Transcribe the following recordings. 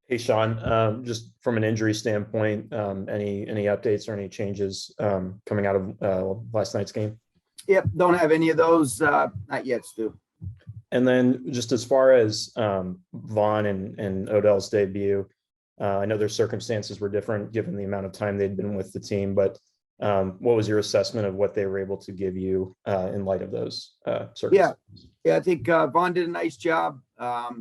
Hey, Sean, just from an injury standpoint, any updates or any changes coming out of last night's game? Yep, don't have any of those. Not yet, Stu. And then just as far as Vaughn and Odell's debut, I know their circumstances were different given the amount of time they'd been with the team, but what was your assessment of what they were able to give you in light of those circumstances? Yeah, I think Vaughn did a nice job.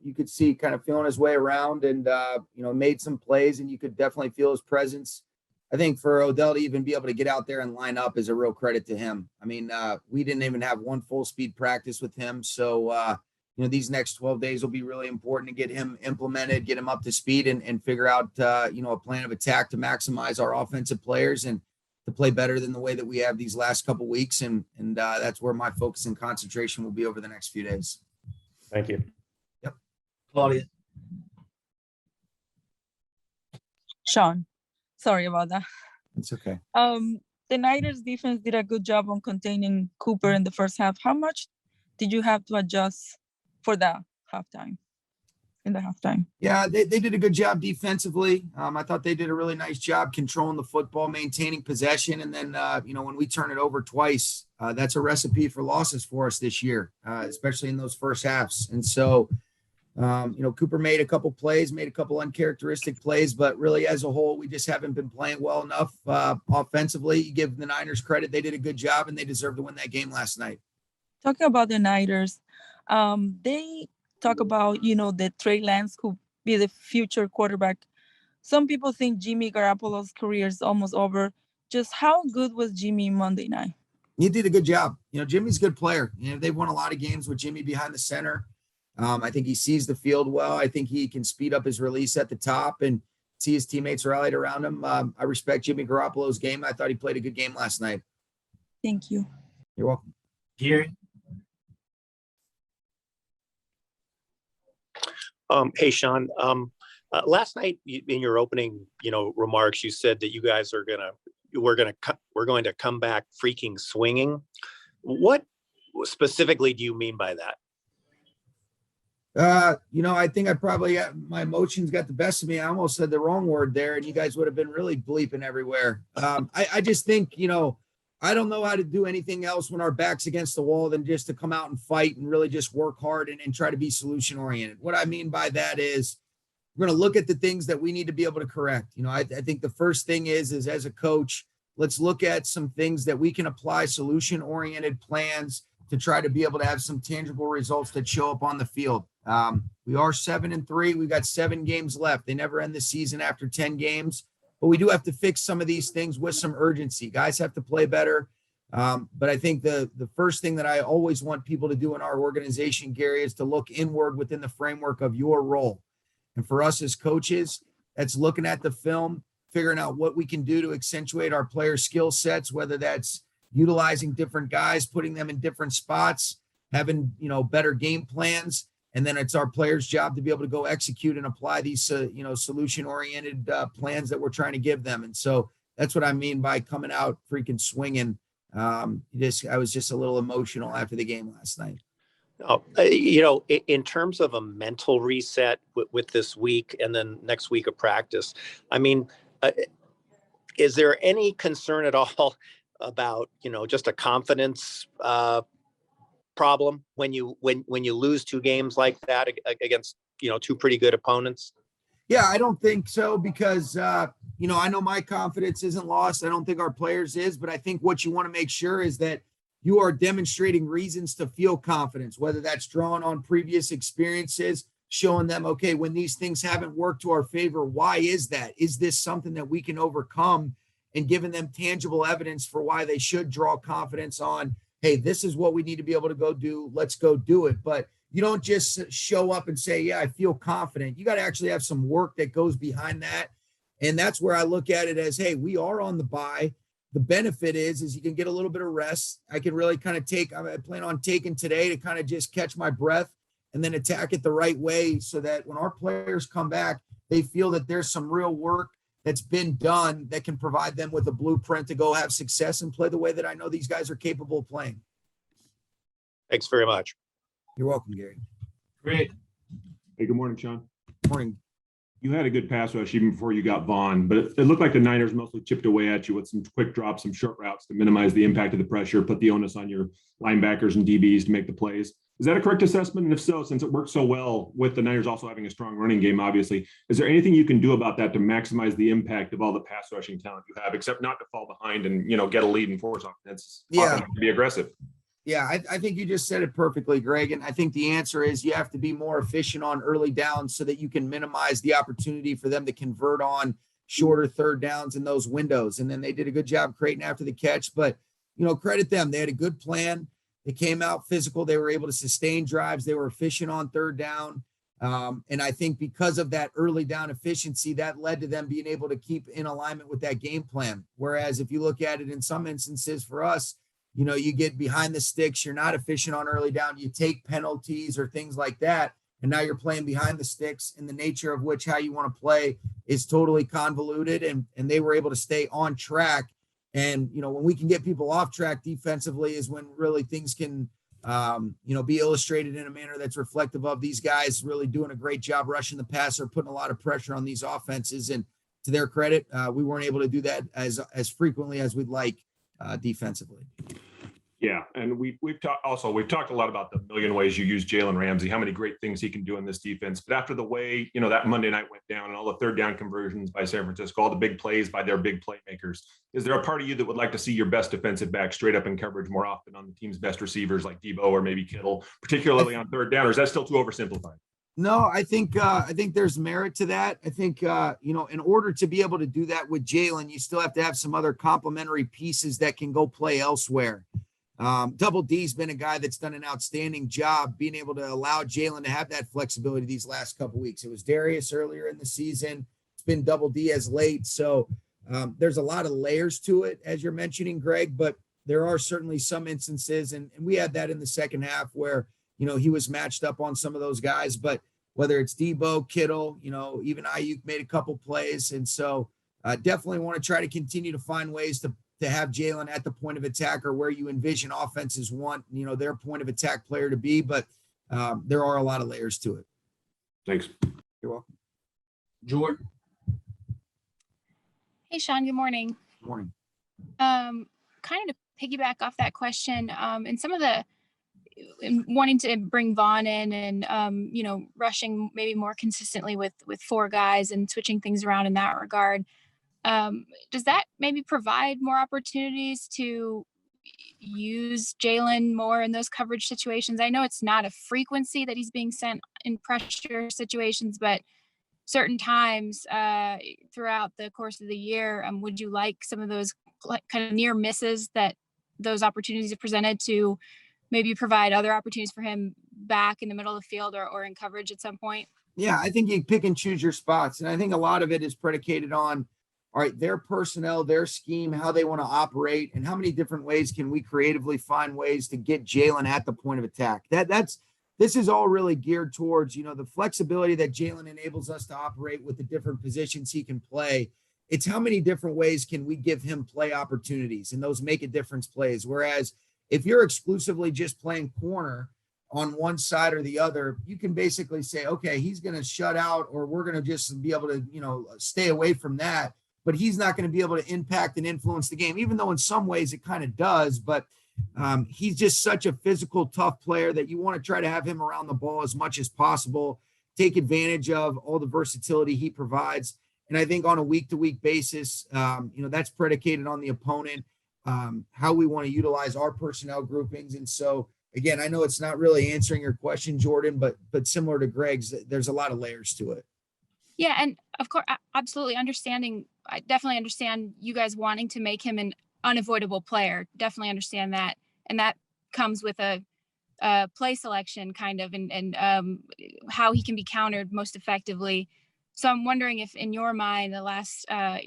You could see kind of feeling his way around and, made some plays, and you could definitely feel his presence. I think for Odell to even be able to get out there and line up is a real credit to him. I mean, we didn't even have one full speed practice with him. So, these next 12 days will be really important to get him implemented, get him up to speed and figure out, a plan of attack to maximize our offensive players and to play better than the way that we have these last couple of weeks. And that's where my focus and concentration will be over the next few days. Thank you. Yep. Claudia. Sean, sorry about that. It's okay. The Niners defense did a good job on containing Cooper in the first half. How much did you have to adjust for the halftime? Yeah, they did a good job defensively. I thought they did a really nice job controlling the football, maintaining possession. And then, when we turn it over twice, that's a recipe for losses for us this year, especially in those first halves. And so, Cooper made a couple plays, made a couple uncharacteristic plays, but really as a whole, we just haven't been playing well enough offensively. You give the Niners credit. They did a good job and they deserve to win that game last night. Talking about the Niners, they talk about, that Trey Lance could be the future quarterback. Some people think Jimmy Garoppolo's career is almost over. Just how good was Jimmy Monday night? He did a good job. Jimmy's a good player. They've won a lot of games with Jimmy behind the center. I think he sees the field well. I think he can speed up his release at the top and see his teammates rallied around him. I respect Jimmy Garoppolo's game. I thought he played a good game last night. Thank you. You're welcome. Gary. Hey, Sean. Last night in your opening, remarks, you said that you guys we're going to come back freaking swinging. What specifically do you mean by that? I think I probably my emotions got the best of me. I almost said the wrong word there, and you guys would have been really bleeping everywhere. I just think, I don't know how to do anything else when our back's against the wall than just to come out and fight and really just work hard and try to be solution oriented. What I mean by that is we're going to look at the things that we need to be able to correct. I think the first thing is as a coach, let's look at some things that we can apply solution oriented plans to try to be able to have some tangible results that show up on the field. We are 7-3. We've got 7 games left. They never end the season after 10 games. But we do have to fix some of these things with some urgency. Guys have to play better. But I think the first thing that I always want people to do in our organization, Gary, is to look inward within the framework of your role. And for us as coaches, that's looking at the film, figuring out what we can do to accentuate our player skill sets, whether that's utilizing different guys, putting them in different spots, having, better game plans. And then it's our players' job to be able to go execute and apply these, solution-oriented plans that we're trying to give them. And so that's what I mean by coming out freaking swinging. I was just a little emotional after the game last night. In terms of a mental reset with this week and then next week of practice, I mean, is there any concern at all about, just a confidence problem when you lose 2 games like that against 2 pretty good opponents? Yeah, I don't think so because I know my confidence isn't lost. I don't think our players is, but I think what you want to make sure is that you are demonstrating reasons to feel confidence, whether that's drawing on previous experiences, showing them, okay, when these things haven't worked to our favor, why is that? Is this something that we can overcome? And giving them tangible evidence for why they should draw confidence on, hey, this is what we need to be able to go do. Let's go do it. But you don't just show up and say, yeah, I feel confident. You got to actually have some work that goes behind that. And that's where I look at it as, hey, we are on the bye. The benefit is you can get a little bit of rest. I can really kind of I plan on taking today to kind of just catch my breath and then attack it the right way so that when our players come back, they feel that there's some real work that's been done that can provide them with a blueprint to go have success and play the way that I know these guys are capable of playing. Thanks very much. You're welcome, Gary. Great. Hey, good morning, Sean. Morning. You had a good pass rush even before you got Vaughn, but it looked like the Niners mostly chipped away at you with some quick drops, some short routes to minimize the impact of the pressure, put the onus on your linebackers and DBs to make the plays. Is that a correct assessment? And if so, since it worked so well with the Niners also having a strong running game, obviously, is there anything you can do about that to maximize the impact of all the pass rushing talent you have, except not to fall behind and, get a lead and force offense to be aggressive? Yeah, I think you just said it perfectly, Greg. And I think the answer is you have to be more efficient on early downs so that you can minimize the opportunity for them to convert on shorter third downs in those windows. And then they did a good job creating after the catch. But, credit them. They had a good plan. They came out physical. They were able to sustain drives. They were efficient on third down. And I think because of that early down efficiency, that led to them being able to keep in alignment with that game plan. Whereas if you look at it in some instances for us, you get behind the sticks, you're not efficient on early down, you take penalties or things like that. And now you're playing behind the sticks, and the nature of which how you want to play is totally convoluted. And they were able to stay on track. And, when we can get people off track defensively is when really things can, be illustrated in a manner that's reflective of these guys really doing a great job rushing the passer, putting a lot of pressure on these offenses. And to their credit, we weren't able to do that as frequently as we'd like defensively. Yeah, and we've talked a lot about the million ways you use Jaylen Ramsey, how many great things he can do in this defense. But after the way that Monday night went down and all the third down conversions by San Francisco, all the big plays by their big playmakers, is there a part of you that would like to see your best defensive back straight up in coverage more often on the team's best receivers like Debo or maybe Kittle, particularly on third down, or is that still too oversimplified? No, I think there's merit to that. I think in order to be able to do that with Jaylen, you still have to have some other complementary pieces that can go play elsewhere. Double D's been a guy that's done an outstanding job being able to allow Jaylen to have that flexibility these last couple of weeks. It was Darius earlier in the season. It's been Double D as late. So there's a lot of layers to it, as you're mentioning, Greg, but there are certainly some instances, and we had that in the second half where, he was matched up on some of those guys, but whether it's Debo, Kittle, even Ayuk made a couple plays. And so definitely want to try to continue to find ways to have Jaylen at the point of attack or where you envision offenses want, their point of attack player to be. But there are a lot of layers to it. Thanks. You're welcome. Jordan. Hey, Sean, good morning. Good morning. Kind of to piggyback off that question, and some of the wanting to bring Vaughn in and, rushing maybe more consistently with four guys and switching things around in that regard. Does that maybe provide more opportunities to use Jaylen more in those coverage situations? I know it's not a frequency that he's being sent in pressure situations, but certain times throughout the course of the year, would you like some of those kind of near misses that those opportunities have presented to maybe provide other opportunities for him back in the middle of the field or in coverage at some point? Yeah, I think you pick and choose your spots. And I think a lot of it is predicated on, all right, their personnel, their scheme, how they want to operate, and how many different ways can we creatively find ways to get Jaylen at the point of attack. This is all really geared towards, the flexibility that Jaylen enables us to operate with the different positions he can play. It's how many different ways can we give him play opportunities, and those make a difference plays. Whereas if you're exclusively just playing corner on one side or the other, you can basically say, okay, he's going to shut out, or we're going to just be able to, stay away from that. But he's not going to be able to impact and influence the game, even though in some ways it kind of does. But he's just such a physical, tough player that you want to try to have him around the ball as much as possible, take advantage of all the versatility he provides. And I think on a week-to-week basis, that's predicated on the opponent, how we want to utilize our personnel groupings. And so, again, I know it's not really answering your question, Jordan, but similar to Greg's, there's a lot of layers to it. Yeah, and of course, absolutely understanding. I definitely understand you guys wanting to make him an unavoidable player. Definitely understand that, and that comes with a play selection kind of, and how he can be countered most effectively. So I'm wondering if, in your mind, the last, I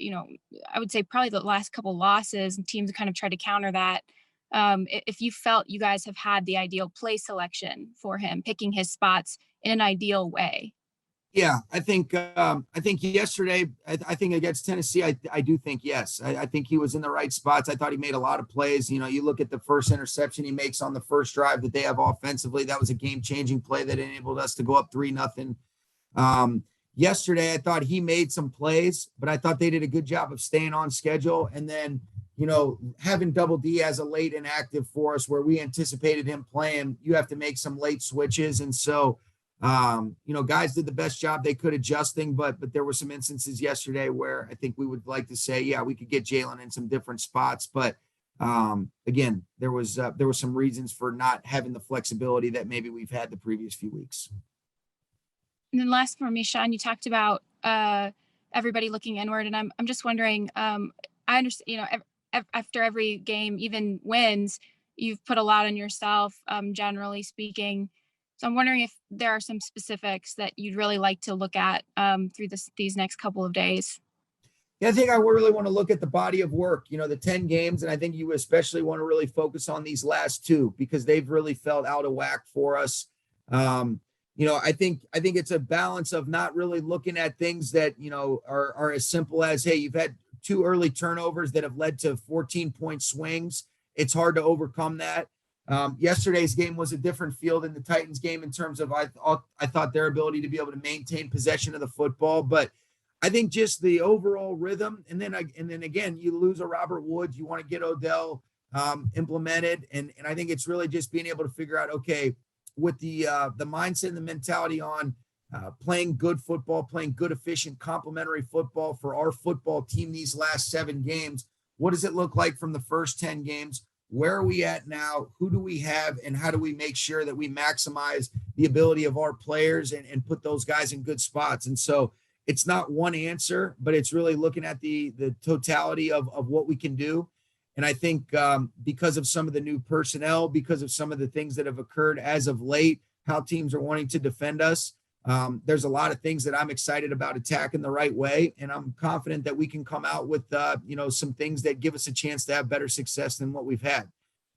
would say probably the last couple losses, and teams kind of tried to counter that. If you felt you guys have had the ideal play selection for him, picking his spots in an ideal way. Yeah, I think yesterday, I think against Tennessee, I do think, yes, I think he was in the right spots. I thought he made a lot of plays. You look at the first interception he makes on the first drive that they have offensively. That was a game-changing play that enabled us to go up 3-0. Yesterday, I thought he made some plays, but I thought they did a good job of staying on schedule. And then, having Double D as a late inactive for us where we anticipated him playing, you have to make some late switches. And so, guys did the best job they could adjusting, but there were some instances yesterday where I think we would like to say, yeah, we could get Jaylen in some different spots. But again, there was some reasons for not having the flexibility that maybe we've had the previous few weeks. And then last for me, Sean, you talked about everybody looking inward, and I'm just wondering. I understand, after every game, even wins, you've put a lot on yourself, generally speaking. So I'm wondering if there are some specifics that you'd really like to look at through these next couple of days. Yeah, I think I really want to look at the body of work, the 10 games. And I think you especially want to really focus on these last two because they've really felt out of whack for us. I think it's a balance of not really looking at things that, are as simple as, hey, you've had 2 early turnovers that have led to 14-point swings. It's hard to overcome that. Yesterday's game was a different field than the Titans game in terms of I thought their ability to be able to maintain possession of the football, but I think just the overall rhythm, and then again, you lose a Robert Woods, you want to get Odell implemented, and I think it's really just being able to figure out, okay, with the mindset and the mentality on playing good football, playing good, efficient, complementary football for our football team these last 7 games. What does it look like from the first 10 games? Where are we at now? Who do we have? And how do we make sure that we maximize the ability of our players and put those guys in good spots? And so it's not one answer, but it's really looking at the totality of what we can do. And I think because of some of the new personnel, because of some of the things that have occurred as of late, how teams are wanting to defend us, there's a lot of things that I'm excited about attacking the right way. And I'm confident that we can come out with, some things that give us a chance to have better success than what we've had.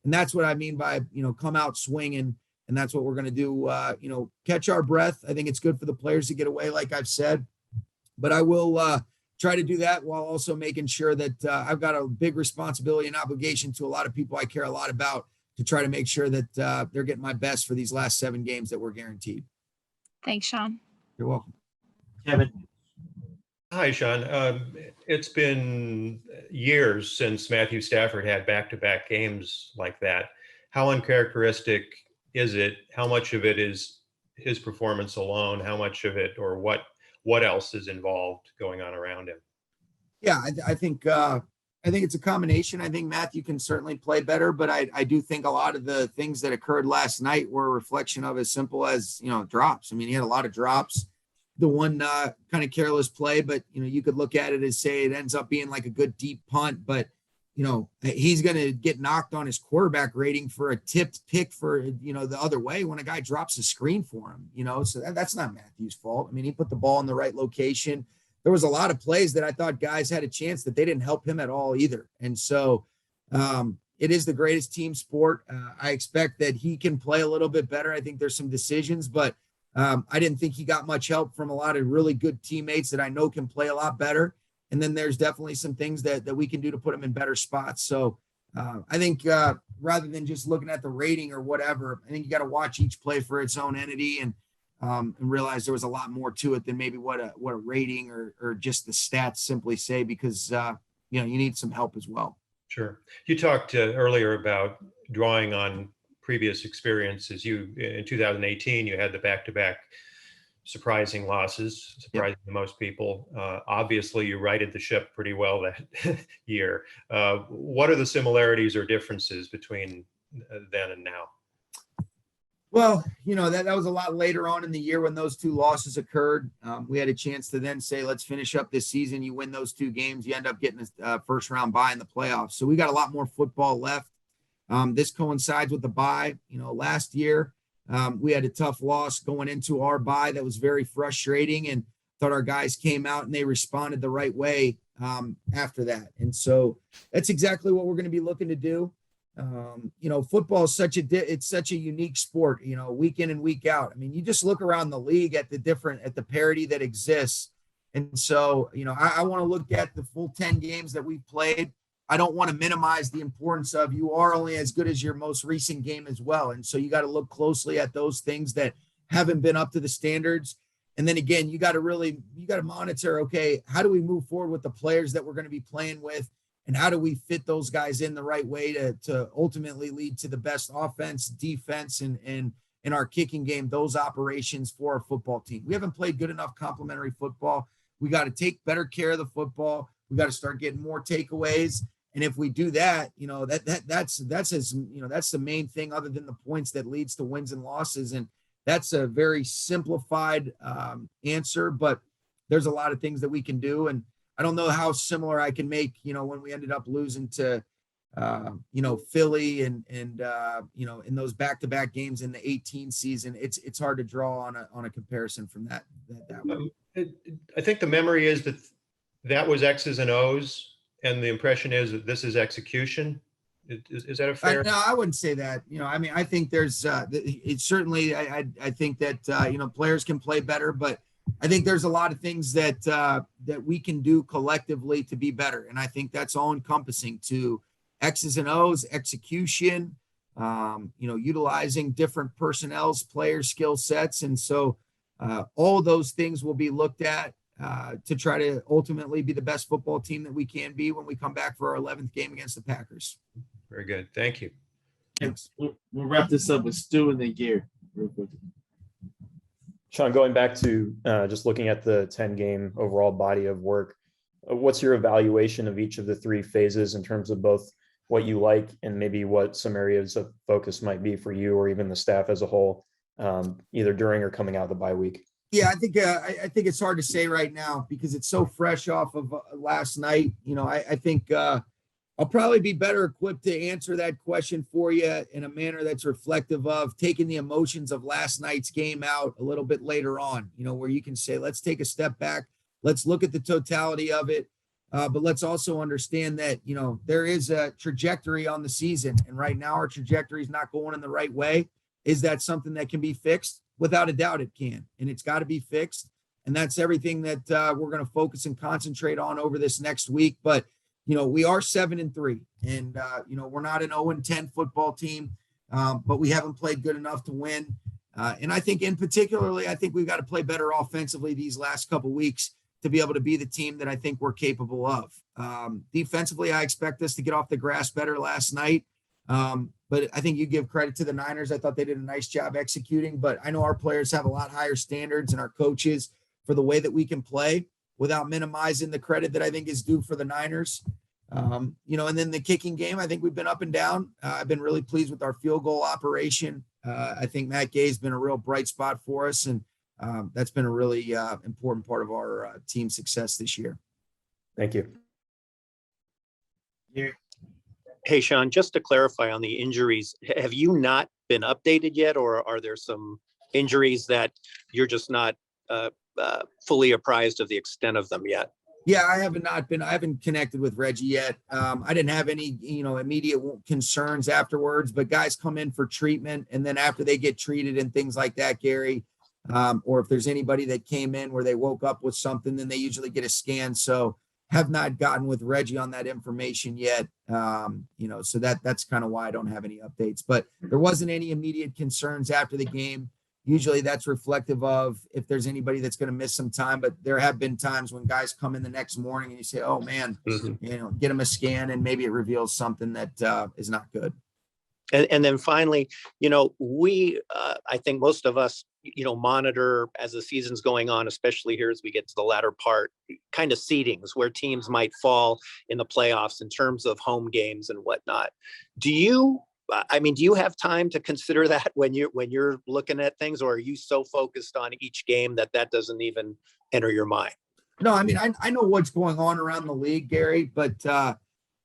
And that's what I mean by, come out swinging. And that's what we're going to do, catch our breath. I think it's good for the players to get away, like I've said. But I will try to do that while also making sure that I've got a big responsibility and obligation to a lot of people I care a lot about to try to make sure that they're getting my best for these last 7 games that we're guaranteed. Thanks, Sean. You're welcome. Kevin. Hi, Sean. It's been years since Matthew Stafford had back-to-back games like that. How uncharacteristic is it? How much of it is his performance alone? How much of it, or what else is involved going on around him? Yeah, I think it's a combination. I think Matthew can certainly play better, but I do think a lot of the things that occurred last night were a reflection of as simple as, drops. I mean, he had a lot of drops. The one kind of careless play, but, you could look at it as say it ends up being like a good deep punt, but, he's going to get knocked on his quarterback rating for a tipped pick for, the other way when a guy drops a screen for him, so that's not Matthew's fault. I mean, he put the ball in the right location. There was a lot of plays that I thought guys had a chance that they didn't help him at all either. And so it is the greatest team sport. I expect that he can play a little bit better. I think there's some decisions, but I didn't think he got much help from a lot of really good teammates that I know can play a lot better. And then there's definitely some things that we can do to put him in better spots. So I think rather than just looking at the rating or whatever, I think you got to watch each play for its own entity and realize there was a lot more to it than maybe what a rating or just the stats simply say, because you need some help as well. Sure. You talked earlier about drawing on previous experiences. In 2018, you had the back-to-back surprising losses, surprising to most people. Obviously, you righted the ship pretty well that year. What are the similarities or differences between then and now? Well, that was a lot later on in the year when those 2 losses occurred. We had a chance to then say, let's finish up this season. You win those 2 games, you end up getting a first round bye in the playoffs. So we got a lot more football left. This coincides with the bye. Last year we had a tough loss going into our bye that was very frustrating, and thought our guys came out and they responded the right way after that. And so that's exactly what we're going to be looking to do. Football is such a unique sport, week in and week out. I mean, you just look around the league at the parity that exists. And so, I want to look at the full 10 games that we've played. I don't want to minimize the importance of you are only as good as your most recent game as well. And so you got to look closely at those things that haven't been up to the standards. And then again, you got to monitor, okay, how do we move forward with the players that we're going to be playing with? And how do we fit those guys in the right way to ultimately lead to the best offense, defense, and in our kicking game, those operations for our football team. We haven't played good enough complementary football. We got to take better care of the football. We got to start getting more takeaways. And if we do that, that's the main thing other than the points that leads to wins and losses. And that's a very simplified answer, but there's a lot of things that we can do. And I don't know how similar I can make, when we ended up losing to, Philly and in those back-to-back games in the 18 season, it's hard to draw on a comparison from that way. I think the memory is that was X's and O's, and the impression is that this is execution. Is that a fair? No, I wouldn't say that. I think there's it's certainly, I think that, players can play better, but I think there's a lot of things that we can do collectively to be better. And I think that's all encompassing to X's and O's, execution, utilizing different personnel's player skill sets. And so all those things will be looked at to try to ultimately be the best football team that we can be when we come back for our 11th game against the Packers. Very good. Thank you. Thanks. We'll wrap this up with Stu and then Gary real quick. Sean, going back to just looking at the 10-game overall body of work, what's your evaluation of each of the three phases in terms of both what you like and maybe what some areas of focus might be for you or even the staff as a whole, either during or coming out of the bye week? Yeah, I think it's hard to say right now because it's so fresh off of last night. I think I'll probably be better equipped to answer that question for you in a manner that's reflective of taking the emotions of last night's game out a little bit later on, where you can say, let's take a step back. Let's look at the totality of it. But let's also understand that, there is a trajectory on the season. And right now our trajectory is not going in the right way. Is that something that can be fixed? Without a doubt it can. And it's got to be fixed. And that's everything that we're going to focus and concentrate on over this next week. But we are 7-3 and, we're not an 0-10 football team, but we haven't played good enough to win. And I think I think we've got to play better offensively these last couple of weeks to be able to be the team that I think we're capable of. Defensively, I expect us to get off the grass better last night. But I think you give credit to the Niners. I thought they did a nice job executing, but I know our players have a lot higher standards and our coaches for the way that we can play without minimizing the credit that I think is due for the Niners. And then the kicking game, I think we've been up and down. I've been really pleased with our field goal operation. I think Matt Gay's been a real bright spot for us. And that's been a really important part of our team success this year. Thank you. Yeah. Hey, Sean, just to clarify on the injuries, have you not been updated yet, or are there some injuries that you're just not fully apprised of the extent of them yet? Yeah, I haven't connected with Reggie yet. I didn't have any, immediate concerns afterwards, but guys come in for treatment. And then after they get treated and things like that, Gary, or if there's anybody that came in where they woke up with something, then they usually get a scan. So have not gotten with Reggie on that information yet. So that's kind of why I don't have any updates, but there wasn't any immediate concerns after the game. Usually that's reflective of if there's anybody that's going to miss some time, but there have been times when guys come in the next morning and you say, oh man, get them a scan and maybe it reveals something that is not good. And then finally, we, I think most of us, monitor as the season's going on, especially here as we get to the latter part, kind of seedings where teams might fall in the playoffs in terms of home games and whatnot. Do you have time to consider that when you're looking at things, or are you so focused on each game that doesn't even enter your mind? No, I know what's going on around the league, Gary, but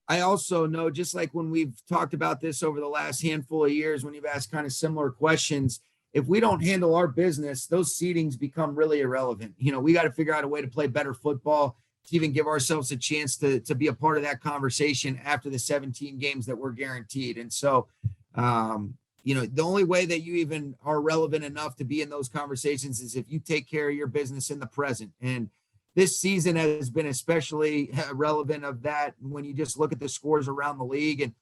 I also know, just like when we've talked about this over the last handful of years, when you've asked kind of similar questions, if we don't handle our business, those seedings become really irrelevant. We got to figure out a way to play better football to even give ourselves a chance to be a part of that conversation after the 17 games that we're guaranteed. And so, the only way that you even are relevant enough to be in those conversations is if you take care of your business in the present. And this season has been especially relevant of that when you just look at the scores around the league and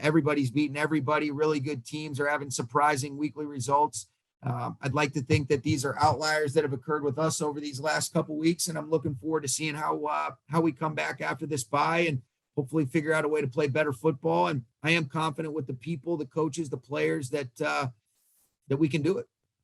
everybody's beating everybody. Really good teams are having surprising weekly results. I'd like to think that these are outliers that have occurred with us over these last couple weeks, and I'm looking forward to seeing how we come back after this bye and hopefully figure out a way to play better football. And I am confident with the people, the coaches, the players that we can do it.